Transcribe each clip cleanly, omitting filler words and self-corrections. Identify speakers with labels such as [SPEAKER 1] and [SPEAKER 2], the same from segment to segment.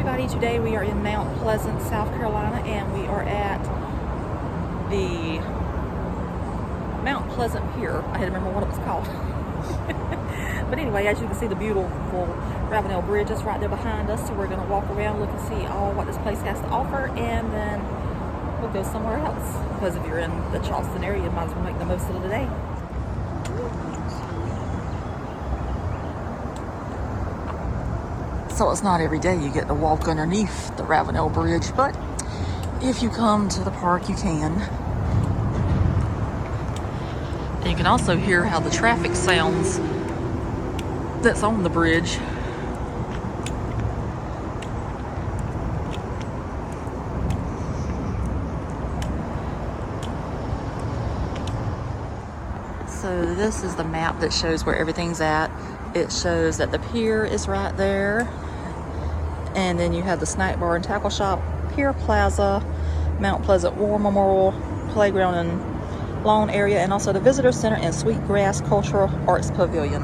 [SPEAKER 1] everybody, today we are in Mount Pleasant, South Carolina, and we are at the Mount Pleasant Pier. I had to remember what it was called. But anyway, as you can see, the beautiful Ravenel Bridge is right there behind us, so we're going to walk around, look and see all what this place has to offer, and then we'll go somewhere else. Because if you're in the Charleston area, you might as well make the most of the day. So it's not every day you get to walk underneath the Ravenel Bridge, but if you come to the park, you can. And you can also hear how the traffic sounds that's on the bridge. So this is the map that shows where everything's at. It shows that the pier is right there. And then you have the snack bar and tackle shop, Pier Plaza, Mount Pleasant War Memorial, Playground and Lawn Area, and also the Visitor Center and Sweetgrass Cultural Arts Pavilion.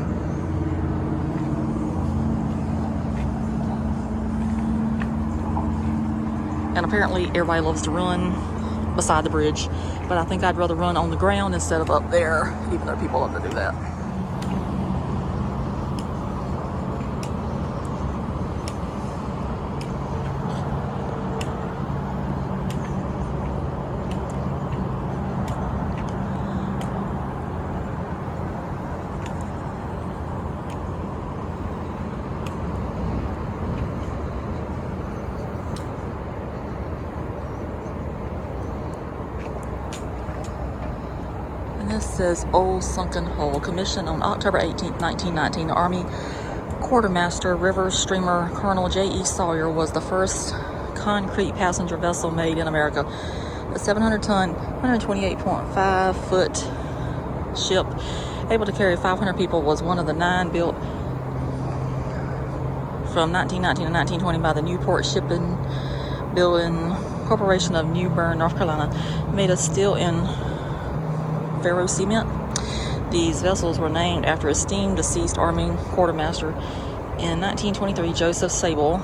[SPEAKER 1] And apparently everybody loves to run beside the bridge, but I think I'd rather run on the ground instead of up there, even though people love to do that. This says Old Sunken Hole, commissioned on October 18, 1919. The Army Quartermaster River Steamer Colonel J.E. Sawyer was the first concrete passenger vessel made in America. The 700-ton, 128.5-foot ship, able to carry 500 people, was one of the 9 built from 1919 to 1920 by the Newport Shipping Building Corporation of New Bern, North Carolina, made of steel and ferro cement. These vessels were named after esteemed deceased Army Quartermaster. In 1923, Joseph Sable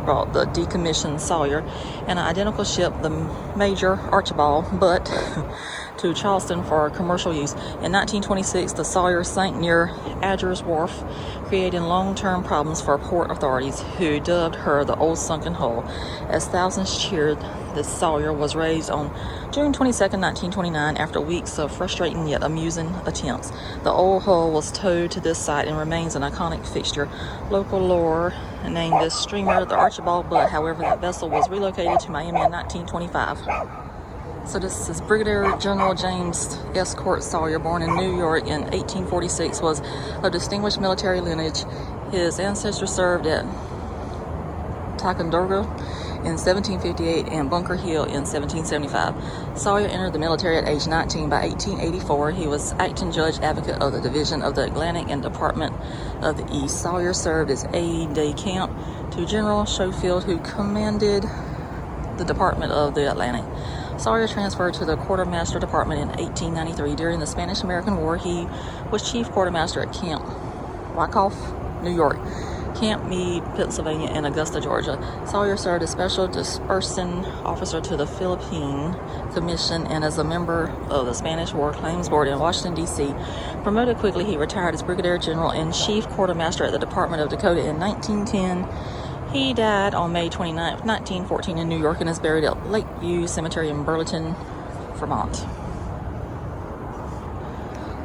[SPEAKER 1] brought the decommissioned Sawyer, an identical ship, the Major Archibald, but to Charleston for commercial use. In 1926, the Sawyer sank near Adger's Wharf, creating long-term problems for port authorities, who dubbed her the Old Sunken Hull. As thousands cheered, the Sawyer was raised on June 22, 1929, after weeks of frustrating yet amusing attempts. The old hull was towed to this site and remains an iconic fixture. Local lore named this steamer the Archibald, but however, that vessel was relocated to Miami in 1925. So this is Brigadier General James S. Court Sawyer, born in New York in 1846, was of distinguished military lineage. His ancestors served at Ticonderoga in 1758 and Bunker Hill in 1775. Sawyer entered the military at age 19. By 1884, he was acting judge advocate of the Division of the Atlantic and Department of the East. Sawyer served as aide-de-camp to General Schofield, who commanded the Department of the Atlantic. Sawyer transferred to the Quartermaster Department in 1893. During the Spanish-American War, he was chief quartermaster at Camp Wyckoff, New York, Camp Meade, Pennsylvania, and Augusta, Georgia. Sawyer served as special dispersing officer to the Philippine Commission and as a member of the Spanish War Claims Board in Washington, D.C. Promoted quickly, he retired as Brigadier General and Chief Quartermaster at the Department of Dakota in 1910. He died on May 29, 1914 in New York and is buried at Lakeview Cemetery in Burlington, Vermont.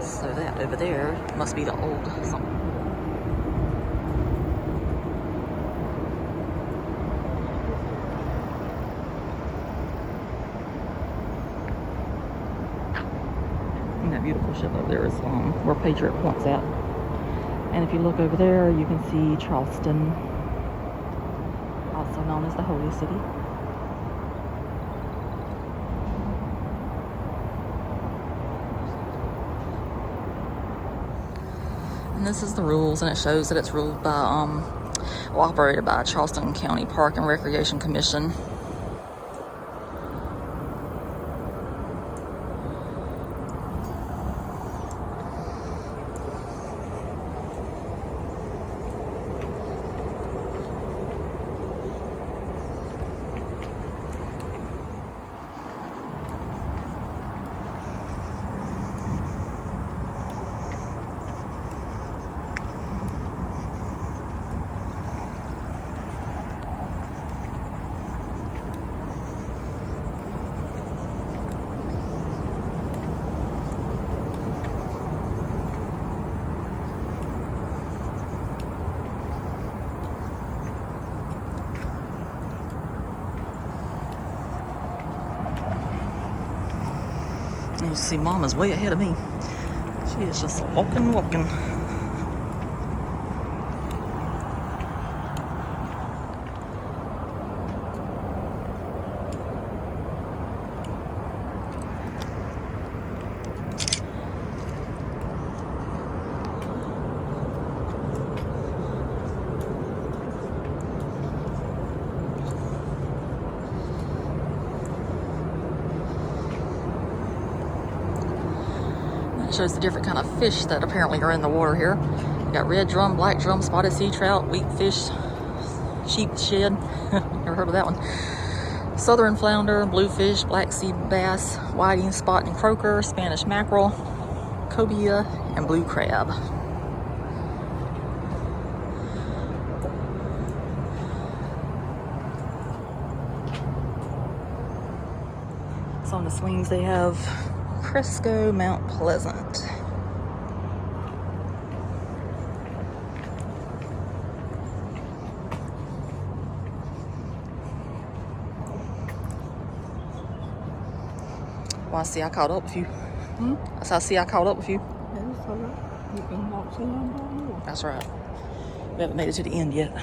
[SPEAKER 1] So that over there must be the old something. And that beautiful ship over there is where Patriot Point's at. And if you look over there, you can see Charleston, also known as the Holy City. And this is the rules, and it shows that it's ruled by, operated by Charleston County Park and Recreation Commission. You see Mama's way ahead of me. She is just walking. Shows the different kind of fish that apparently are in the water here. You got red drum, black drum, spotted sea trout, wheat fish, sheep shed. Never heard of that one. Southern flounder, bluefish, black sea bass, whiting, spot and croaker, Spanish mackerel, cobia, and blue crab. So on the swings they have Cresco, Mount Pleasant. Well, I see I caught up with you. I see I caught up with you.
[SPEAKER 2] Yeah, that's all right. You can walk to London.
[SPEAKER 1] That's right. We haven't made it to the end yet.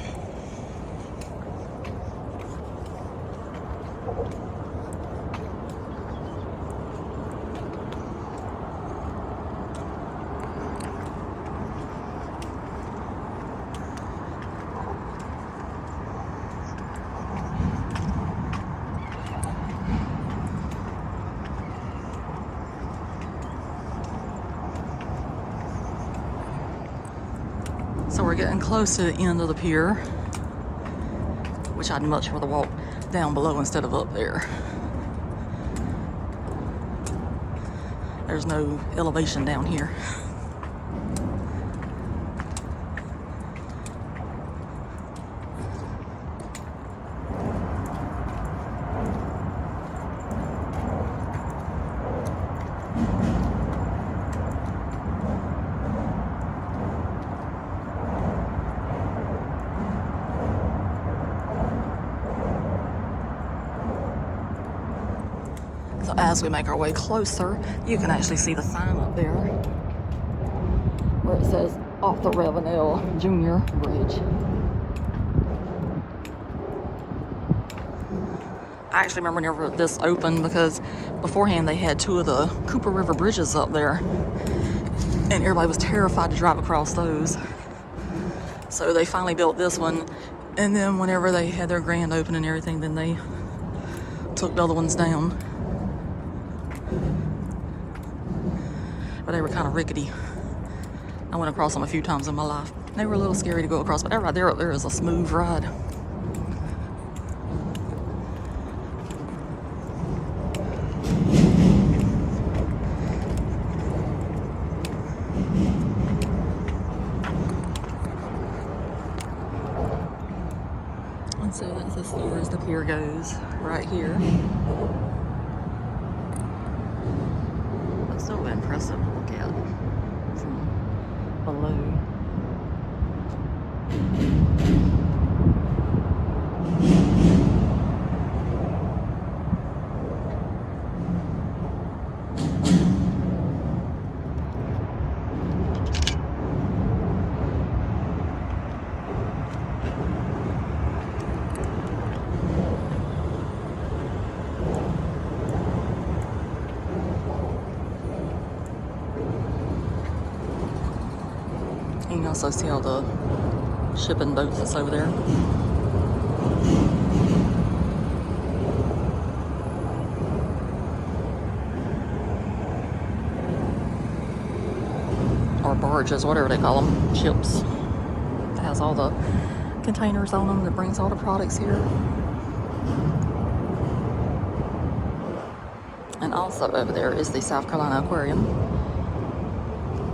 [SPEAKER 1] So we're getting close to the end of the pier, which I'd much rather walk down below instead of up there. There's no elevation down here. So as we make our way closer, you can actually see the sign up there where it says off the Ravenel Junior Bridge. I actually remember whenever this opened because beforehand they had two of the Cooper River bridges up there and everybody was terrified to drive across those. So they finally built this one, and then whenever they had their grand opening and everything, then they took the other ones down. But they were kind of rickety. I went across them a few times in my life. They were a little scary to go across, but that right there is a smooth ride. And so that's as far as the pier goes right here. That's so impressive to look at from below. You can also see all the shipping boats that's over there. Or barges, whatever they call them, ships. It has all the containers on them that brings all the products here. And also over there is the South Carolina Aquarium.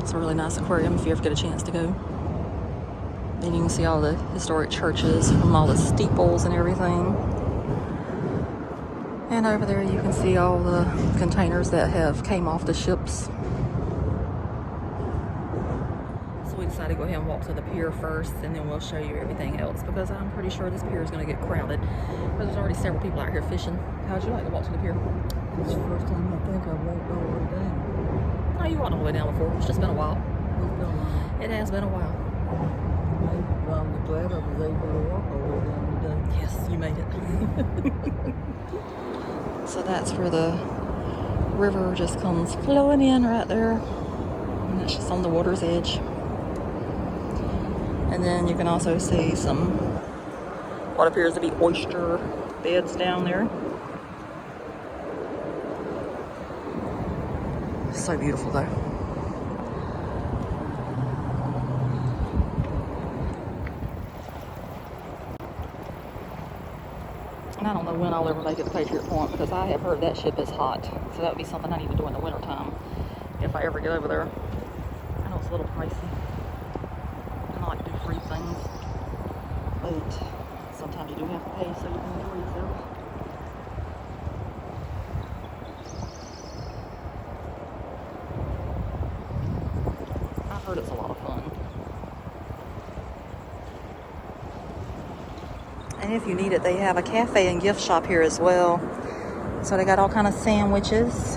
[SPEAKER 1] It's a really nice aquarium if you ever get a chance to go. Then you can see all the historic churches from all the steeples and everything. And over there you can see all the containers that have came off the ships. So we decided to go ahead and walk to the pier first, and then we'll show you everything else, because I'm pretty sure this pier is going to get crowded. But there's already several people out here fishing. How'd you like to walk to the pier?
[SPEAKER 2] It's the first time I think I walked all the way down.
[SPEAKER 1] Oh, you walked all the way down before. It's just been a while.
[SPEAKER 2] It's been a while.
[SPEAKER 1] It has been a while.
[SPEAKER 2] I'm glad I was able to walk all the way down today.
[SPEAKER 1] Yes, you made it. So that's where the river just comes flowing in right there. And it's just on the water's edge. And then you can also see some, what appears to be oyster beds down there. So beautiful though. And I don't know when I'll ever make it to Patriot Point because I have heard that ship is hot. So that would be something I need to do in the wintertime if I ever get over there. I know it's a little pricey. I like to do free things. But sometimes you do have to pay so you can enjoy yourself. I've heard it's a lot of fun. And if you need it, they have a cafe and gift shop here as well. So they got all kind of sandwiches.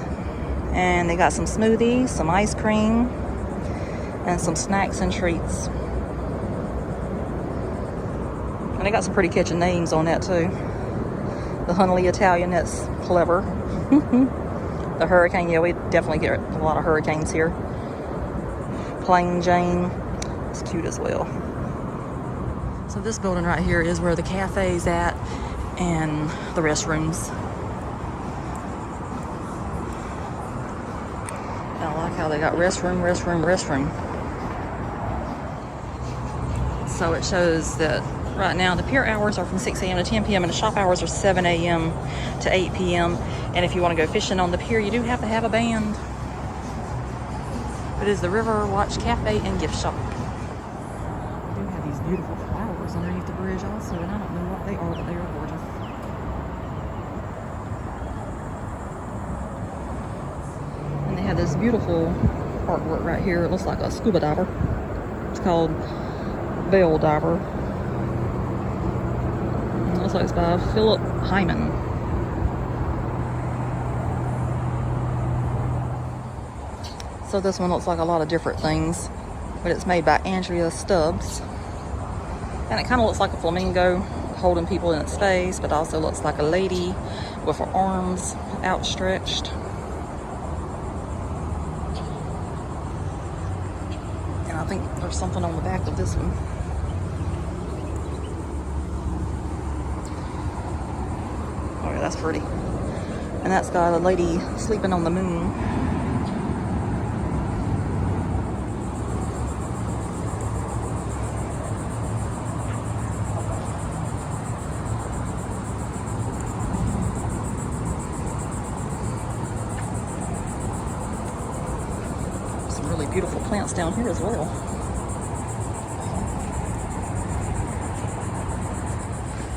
[SPEAKER 1] And they got some smoothies, some ice cream, and some snacks and treats. And they got some pretty catchy names on that too. The Hunley Italian, that's clever. The Hurricane, yeah, we definitely get a lot of hurricanes here. Plain Jane, it's cute as well. So this building right here is where the cafe's at and the restrooms. And I like how they got restroom. So it shows that right now the pier hours are from 6 a.m. to 10 p.m. and the shop hours are 7 a.m. to 8 p.m. And if you want to go fishing on the pier, you do have to have a band. It is the River Watch Cafe and Gift Shop. They do have these beautiful flowers underneath the bridge also, and I don't know what they are, but they are gorgeous. And they have this beautiful artwork right here. It looks like a scuba diver. It's called Bell Diver. It looks like it's by Philip Hyman. So this one looks like a lot of different things, but it's made by Andrea Stubbs. And it kind of looks like a flamingo holding people in its face, but also looks like a lady with her arms outstretched. And I think there's something on the back of this one. Oh yeah, that's pretty. And that's got a lady sleeping on the moon. Really beautiful plants down here as well.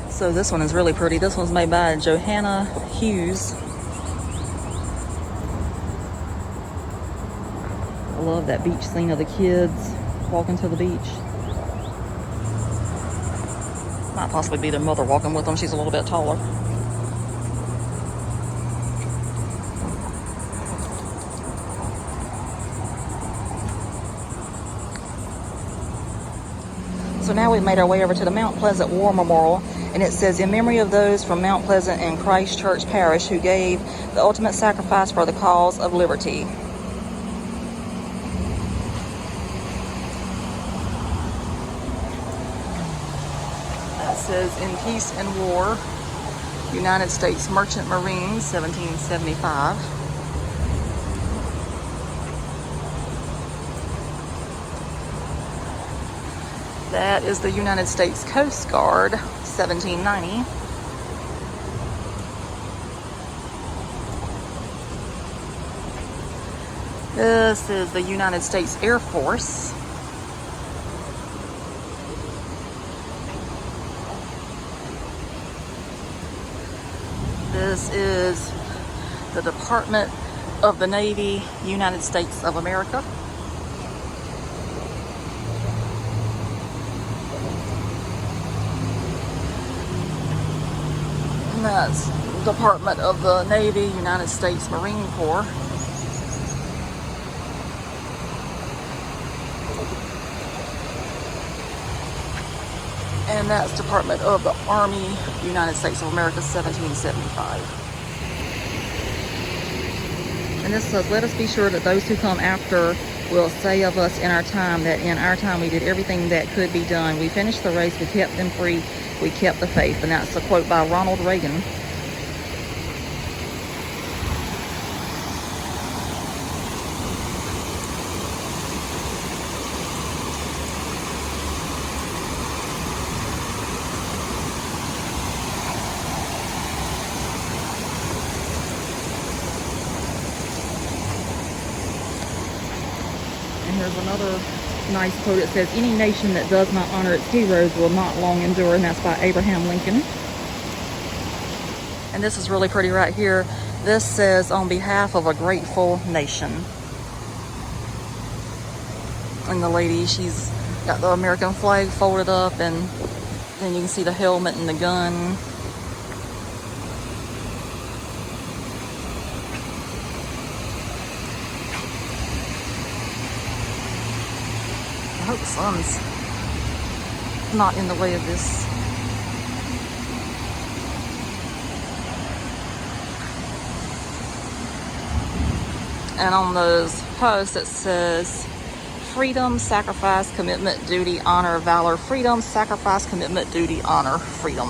[SPEAKER 1] So this one is really pretty. This one's made by Johanna Hughes. I love that beach scene of the kids walking to the beach. Might possibly be their mother walking with them. She's a little bit taller. So now we've made our way over to the Mount Pleasant War Memorial, and it says, in memory of those from Mount Pleasant and Christ Church Parish who gave the ultimate sacrifice for the cause of liberty. That says, in peace and war, United States Merchant Marines, 1775. That is the United States Coast Guard, 1790. This is the United States Air Force. This is the Department of the Navy, United States of America. And that's Department of the Navy, United States Marine Corps. And that's Department of the Army, United States of America, 1775. And this says, let us be sure that those who come after will say of us in our time that in our time we did everything that could be done. We finished the race, we kept them free, we kept the faith. And that's a quote by Ronald Reagan. And here's another nice quote. It says, any nation that does not honor its heroes will not long endure. And that's by Abraham Lincoln. And this is really pretty right here. This says, on behalf of a grateful nation. And the lady, she's got the American flag folded up, and then you can see the helmet and the gun. I hope the sun's not in the way of this. And on those posts it says, freedom, sacrifice, commitment, duty, honor, valor. Freedom, sacrifice, commitment, duty, honor, freedom.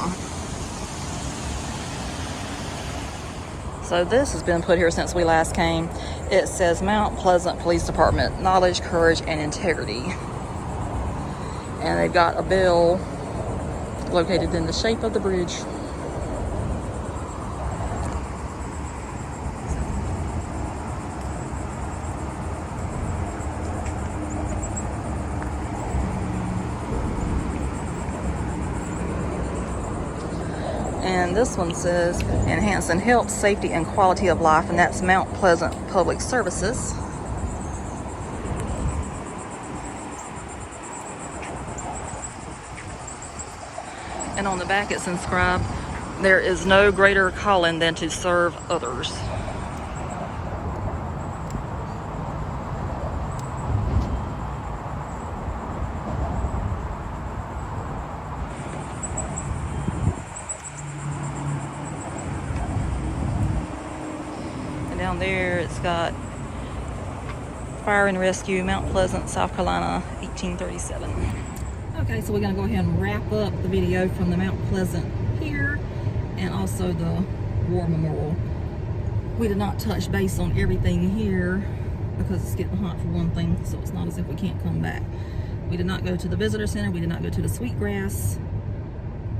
[SPEAKER 1] So this has been put here since we last came. It says Mount Pleasant Police Department, knowledge, courage, and integrity. And they've got a bell located in the shape of the bridge. And this one says enhancing health, safety, and quality of life, and that's Mount Pleasant Public Services. And on the back it's inscribed, there is no greater calling than to serve others. And down there it's got Fire and Rescue, Mount Pleasant, South Carolina, 1837. Okay, so we're going to go ahead and wrap up the video from the Mount Pleasant Pier and also the War Memorial. We did not touch base on everything here because it's getting hot for one thing, so it's not as if we can't come back. We did not go to the visitor center, we did not go to the Sweetgrass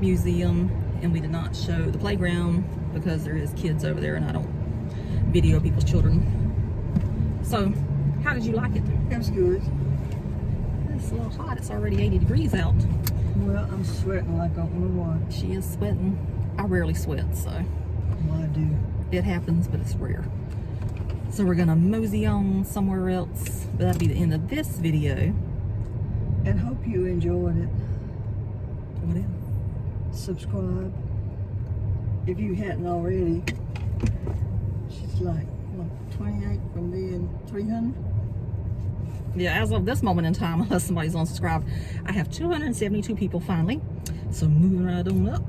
[SPEAKER 1] Museum, and we did not show the playground because there is kids over there and I don't video people's children. So, how did you like it?
[SPEAKER 2] It was good.
[SPEAKER 1] It's a little hot. It's already 80 degrees out.
[SPEAKER 2] Well, I'm sweating like I don't know why.
[SPEAKER 1] She is sweating. I rarely sweat, so.
[SPEAKER 2] Well, I do.
[SPEAKER 1] It happens, but it's rare. So we're gonna mosey on somewhere else. But that'll be the end of this video.
[SPEAKER 2] And hope you enjoyed it.
[SPEAKER 1] What else?
[SPEAKER 2] Subscribe. If you hadn't already. She's like, what, 28 from being 300?
[SPEAKER 1] Yeah, as of this moment in time, unless somebody's unsubscribed, I have 272 people finally. So moving right on up.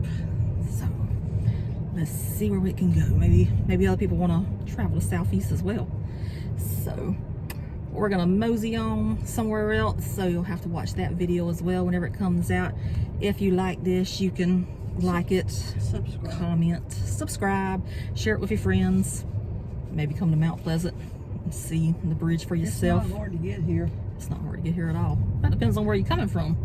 [SPEAKER 1] So let's see where we can go. Maybe other people want to travel to Southeast as well. So we're gonna mosey on somewhere else. So you'll have to watch that video as well whenever it comes out. If you like this, you can like it,
[SPEAKER 2] subscribe,
[SPEAKER 1] comment, subscribe, share it with your friends. Maybe come to Mount Pleasant and see the bridge for yourself.
[SPEAKER 2] It's not hard to get here.
[SPEAKER 1] It's not hard to get here at all. That depends on where you're coming from.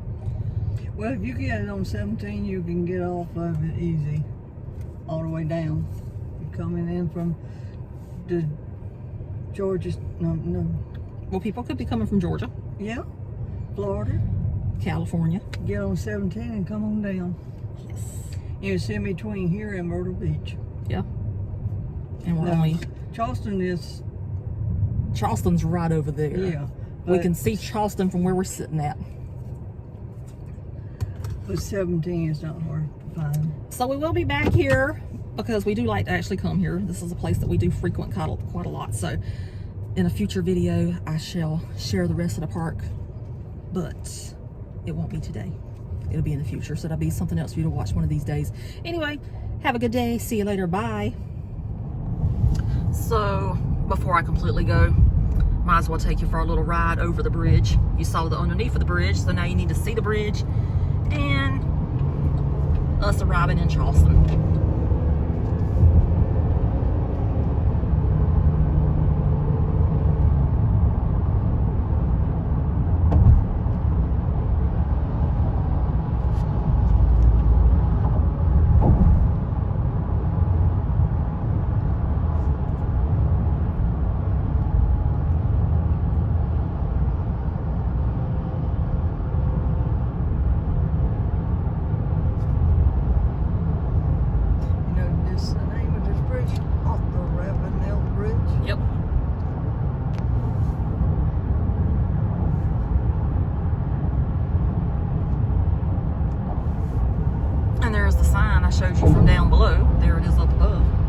[SPEAKER 2] Well, if you get it on 17, you can get off of it easy, all the way down. You're coming in from the Georgia, no.
[SPEAKER 1] Well, people could be coming from Georgia.
[SPEAKER 2] Yeah, Florida.
[SPEAKER 1] California.
[SPEAKER 2] Get on 17 and come on down.
[SPEAKER 1] Yes.
[SPEAKER 2] It's in between here and Myrtle Beach.
[SPEAKER 1] Yeah. And we're
[SPEAKER 2] No,
[SPEAKER 1] only...
[SPEAKER 2] Charleston's
[SPEAKER 1] right over there.
[SPEAKER 2] Yeah.
[SPEAKER 1] We can see Charleston from where we're sitting at.
[SPEAKER 2] But 17 is not hard to find.
[SPEAKER 1] So we will be back here because we do like to actually come here. This is a place that we do frequent quite a lot. So in a future video, I shall share the rest of the park, but it won't be today. It'll be in the future. So that'll be something else for you to watch one of these days. Anyway, have a good day. See you later. Bye. So before I completely go, might as well take you for a little ride over the bridge. You saw the underneath of the bridge, so now you need to see the bridge and us arriving in Charleston.
[SPEAKER 2] This the name of this bridge? Off the Ravenel Bridge?
[SPEAKER 1] Yep. And there's the sign I showed you from down below. There it is up above.